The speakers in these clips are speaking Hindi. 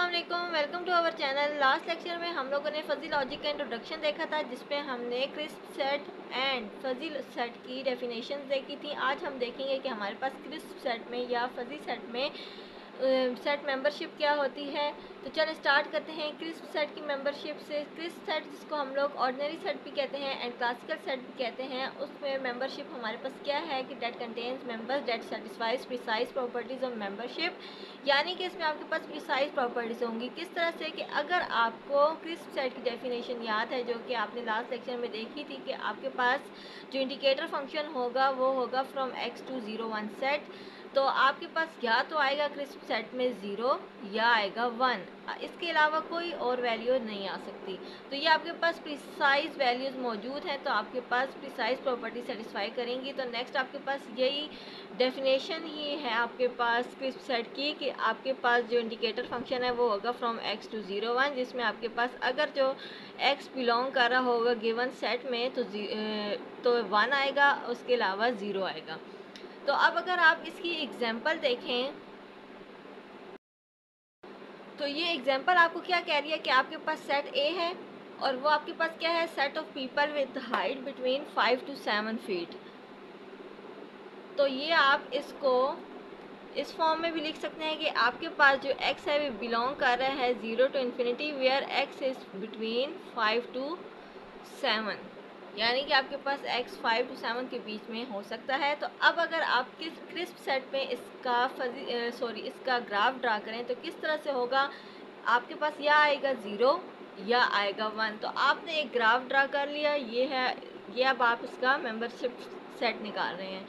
अस्सलाम welcome to our channel. Last lecture में हम लोगों ने फजी लॉजिक का इंट्रोडक्शन देखा था, जिसपे हमने crisp set and fuzzy set की डेफिनेशन देखी थी। आज हम देखेंगे कि हमारे पास क्रिस्प सेट में या फजी सेट में सेट मेंबरशिप क्या होती है। तो चलो स्टार्ट करते हैं क्रिस्प सेट की मेंबरशिप से। क्रिस्प सेट जिसको हम लोग ऑर्डिनरी सेट भी कहते हैं एंड क्लासिकल सेट भी कहते हैं, उसमें मेंबरशिप हमारे पास क्या है कि that contains members that satisfies precise properties of membership, यानी कि इसमें आपके पास प्रिसाइज प्रॉपर्टीज होंगी। किस तरह से कि अगर आपको क्रिस्प सेट की डेफिनेशन याद है जो कि आपने लास्ट लेक्चर में देखी थी कि आपके पास जो इंडिकेटर फंक्शन होगा वो होगा फ्रॉम x to 0 1 सेट। तो आपके पास या तो आएगा क्रिस्प सेट में 0 या आएगा 1, इसके अलावा कोई और वैल्यू नहीं आ सकती। तो ये आपके पास प्रिसाइज वैल्यूज़ मौजूद हैं, तो आपके पास प्रिसाइज प्रॉपर्टी सेटिस्फाई करेंगी। तो नेक्स्ट आपके पास यही डेफिनेशन ही है आपके पास क्रिस्प सेट की कि आपके पास जो इंडिकेटर फंक्शन है वो होगा फ्रॉम x to 0 1, जिसमें आपके पास अगर जो x बिलोंग कर रहा होगा गिवन सेट में तो 1 आएगा, उसके अलावा 0 आएगा। तो अब अगर आप इसकी एग्जांपल देखें तो ये एग्जांपल आपको क्या कह रही है कि आपके पास सेट ए है और वो आपके पास क्या है, set of people with height between 5 to 7 feet. तो ये आप इसको इस फॉर्म में भी लिख सकते हैं कि आपके पास जो x है वो बिलोंग कर रहा है 0 to infinity where x is between 5 to 7, यानी कि आपके पास x 5 to 7 के बीच में हो सकता है। तो अब अगर आप किस क्रिस्प सेट में इसका ग्राफ ड्रा करें तो किस तरह से होगा, आपके पास या आएगा 0 या आएगा 1। तो आपने एक ग्राफ ड्रा कर लिया, ये अब आप इसका मेंबरशिप सेट निकाल रहे हैं।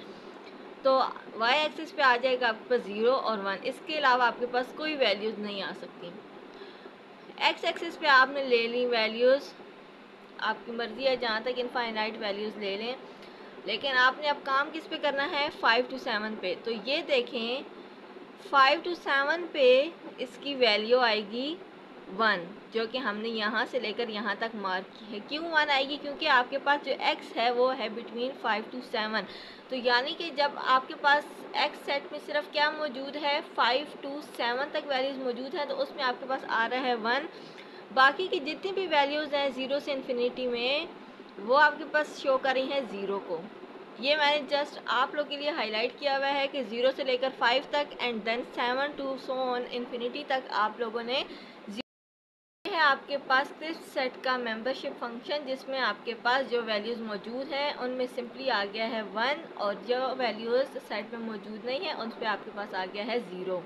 तो y एक्सिस पे आ जाएगा आपके पास 0 और 1, इसके अलावा आपके पास कोई वैल्यूज़ नहीं आ सकती। x एक्सिस पे आपने ले ली वैल्यूज़, आपकी मर्ज़ी है जहाँ तक इनफाइनाइट वैल्यूज़ ले लें, लेकिन आपने अब काम किस पे करना है, 5 to 7 पे। तो ये देखें 5 to 7 पे इसकी वैल्यू आएगी 1, जो कि हमने यहाँ से लेकर यहाँ तक मार्क की है। क्यों 1 आएगी, क्योंकि आपके पास जो x है वो है बिटवीन 5 to 7। तो यानी कि जब आपके पास x सेट में सिर्फ क्या मौजूद है, 5 to 7 तक वैल्यूज़ मौजूद है, तो उसमें आपके पास आ रहा है 1। बाकी की जितनी भी वैल्यूज़ हैं 0 से इन्फिनिटी में, वो आपके पास शो कर रही हैं 0 को। ये मैंने जस्ट आप लोग के लिए हाईलाइट किया हुआ है कि 0 से लेकर 5 तक and then 7 to so on infinity तक आप लोगों ने है आपके पास क्रिस्प सेट का मेंबरशिप फंक्शन, जिसमें आपके पास जो वैल्यूज़ मौजूद हैं उनमें सिंपली आ गया है 1, और जो वैल्यूज़ सेट में मौजूद नहीं है उन पर आपके पास आ गया है 0।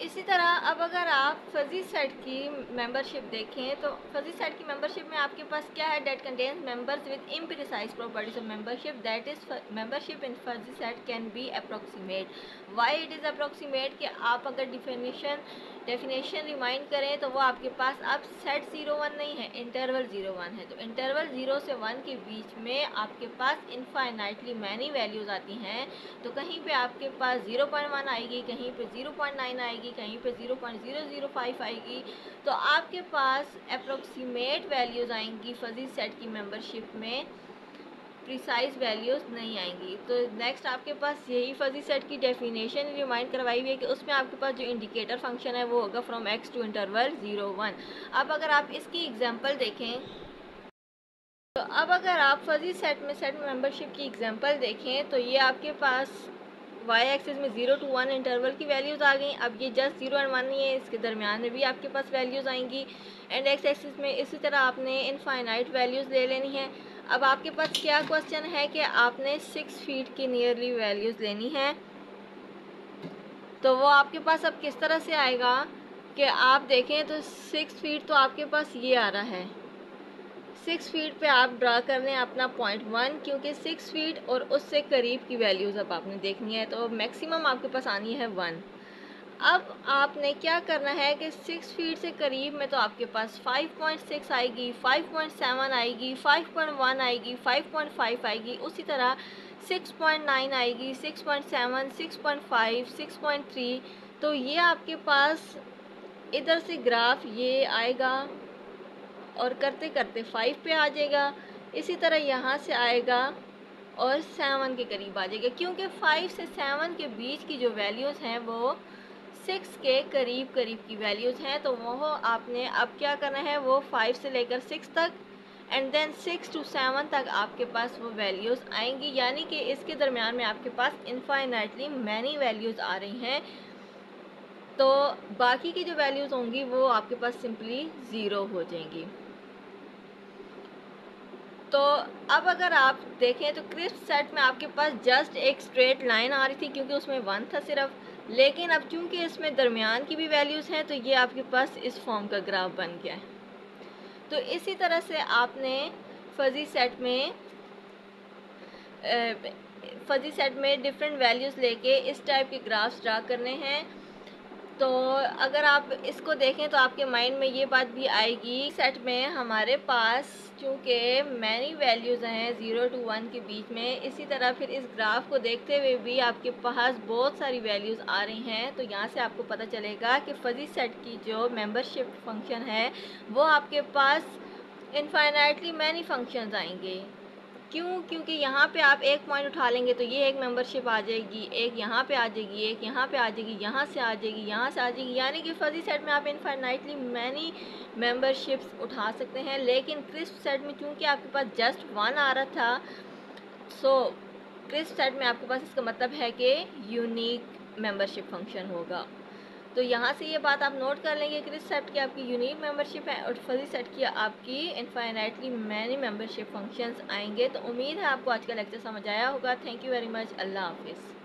इसी तरह अब अगर आप फजी सेट की मेंबरशिप देखें तो फजी सेट की मेंबरशिप में आपके पास क्या है, that contains members with imprecise properties of membership, that is membership in fuzzy set can be approximate. Why it is approximate कि आप अगर डेफिनेशन रिमाइंड करें तो वो आपके पास अब सेट 0 1 नहीं है, इंटरवल 0 1 है। तो इंटरवल 0 से 1 के बीच में आपके पास इनफाइनाइटली मैनी वैल्यूज़ आती हैं। तो कहीं पे आपके पास 0.1 आएगी, कहीं पे 0.9 आएगी, कहीं पे 0.005 आएगी। तो आपके पास अप्रोक्सीमेट वैल्यूज़ आएंगी फजी सेट की मेंबरशिप में, प्रिसाइज वैल्यूज़ नहीं आएंगी। तो नेक्स्ट आपके पास यही फजी सेट की डेफिनेशन रिमाइंड करवाई हुई है कि उसमें आपके पास जो इंडिकेटर फंक्शन है वो होगा फ्रॉम x टू इंटरवल 0 1। अब अगर आप इसकी एग्जांपल देखें तो अब अगर आप फजी सेट में सेट मेंबरशिप की एग्जांपल देखें तो ये आपके पास y एक्सिस में 0 to 1 इंटरवल की वैल्यूज़ आ गई। अब ये जस्ट 0 और 1 नहीं है, इसके दरमियान में भी आपके पास वैल्यूज़ आएंगी एंड x एक्सिस में इसी तरह आपने इनफाइनाइट वैल्यूज़ ले लेनी है। अब आपके पास क्या क्वेश्चन है कि आपने 6 फीट की नियरली वैल्यूज़ लेनी है। तो वो आपके पास अब किस तरह से आएगा कि आप देखें तो 6 फीट तो आपके पास ये आ रहा है, 6 फीट पे आप ड्रा कर लें अपना पॉइंट 1, क्योंकि 6 फीट और उससे करीब की वैल्यूज़ अब आपने देखनी है, तो मैक्सिमम आपके पास आनी है 1। अब आपने क्या करना है कि 6 फीट से करीब में तो आपके पास 5.6 आएगी, 5.7 आएगी, 5.1 आएगी, 5.5 आएगी, उसी तरह 6.9 आएगी, 6.7, 6.5, 6.3। तो ये आपके पास इधर से ग्राफ ये आएगा और करते करते 5 पे आ जाएगा, इसी तरह यहाँ से आएगा और 7 के करीब आ जाएगा, क्योंकि 5 से 7 के बीच की जो वैल्यूज़ हैं वो 6 के करीब करीब की वैल्यूज़ हैं, तो वो आपने अब क्या करना है, वो 5 से लेकर 6 तक एंड देन 6 to 7 तक आपके पास वो वैल्यूज़ आएंगी, यानी कि इसके दरमियान में आपके पास इनफाइनाइटली मैनी वैल्यूज़ आ रही हैं। तो बाकी की जो वैल्यूज़ होंगी वो आपके पास सिंपली ज़ीरो हो जाएंगी। तो अब अगर आप देखें तो क्रिस्प सेट में आपके पास जस्ट एक स्ट्रेट लाइन आ रही थी क्योंकि उसमें 1 था सिर्फ, लेकिन अब चूंकि इसमें दरमियान की भी वैल्यूज़ हैं तो ये आपके पास इस फॉर्म का ग्राफ बन गया है। तो इसी तरह से आपने फजी सेट में डिफरेंट वैल्यूज़ लेके इस टाइप के ग्राफ्स ड्रा करने हैं। तो अगर आप इसको देखें तो आपके माइंड में ये बात भी आएगी, सेट में हमारे पास चूँकि मैनी वैल्यूज़ हैं 0 to 1 के बीच में, इसी तरह फिर इस ग्राफ को देखते हुए भी आपके पास बहुत सारी वैल्यूज़ आ रही हैं। तो यहाँ से आपको पता चलेगा कि फजी सेट की जो मेंबरशिप फंक्शन है वो आपके पास इनफाइनाइटली मैनी फंक्शंस आएंगे। क्यों? क्योंकि यहाँ पे आप एक पॉइंट उठा लेंगे तो ये एक मेंबरशिप आ जाएगी, एक यहाँ पे आ जाएगी, एक यहाँ पे आ जाएगी, यहाँ से आ जाएगी, यहाँ से आ जाएगी, यानी कि फजी सेट में आप इनफाइनाइटली मैनी मेंबरशिप्स उठा सकते हैं। लेकिन क्रिस्प सेट में चूँकि आपके पास जस्ट 1 आ रहा था, सो क्रिस्प सेट में आपके पास इसका मतलब है कि यूनिक मेंबरशिप फंक्शन होगा। तो यहाँ से ये बात आप नोट कर लेंगे, क्रिस्प सेट की आपकी यूनिक मेंबरशिप है और फजी सेट की आपकी इनफाइनाइटली मैनी मेंबरशिप फंक्शंस आएंगे। तो उम्मीद है आपको आज का लेक्चर समझ आया होगा। Thank you very much. अल्लाह हाफिज़।